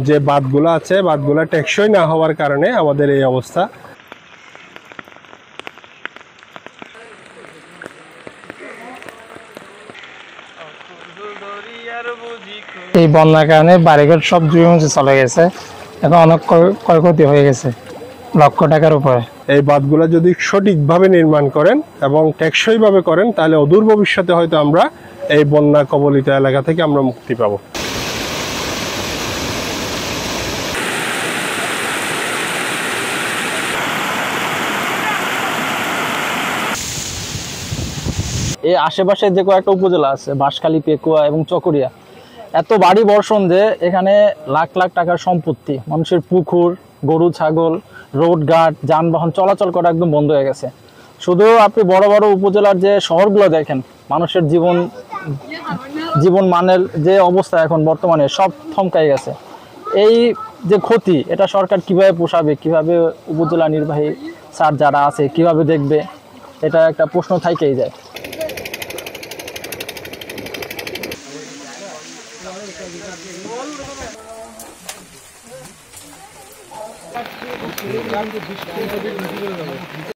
যে বাঁধগুলো আছে, বাঁধগুলো টেকসই না হওয়ার কারণে আমাদের এই অবস্থা। এই বন্যার কারণে বাড়িঘর সব ধুয়ে মুছে চলে গেছে, এখন অনেক ক্ষয়ক্ষতি হয়ে গেছে লক্ষ টাকার উপরে। এই বাঁধগুলো যদি সঠিকভাবে নির্মাণ করেন এবং টেকসইভাবে করেন, তাহলে অদূর ভবিষ্যতে হয়তো আমরা এই বন্যা কবলিত এলাকা থেকে আমরা মুক্তি পাবো। এই আশেপাশে যে কয়েকটা উপজেলা আছে, বাঁশখালী, পেকুয়া এবং চকরিয়া, এত বাড়ি বর্ষণ যে এখানে লাখ লাখ টাকার সম্পত্তি, মানুষের পুকুর, গরু ছাগল, রোডঘাট, যানবাহন চলাচল করা একদম বন্ধ হয়ে গেছে। শুধু আপনি বড় বড় উপজেলার যে শহরগুলো দেখেন, মানুষের জীবন মানের যে অবস্থা এখন বর্তমানে সব থমকাই গেছে। এই যে ক্ষতি, এটা সরকার কিভাবে পোষাবে, কিভাবে উপজেলা নির্বাহী স্যার যারা আছে কিভাবে দেখবে, এটা একটা প্রশ্ন থাইকেই যায়।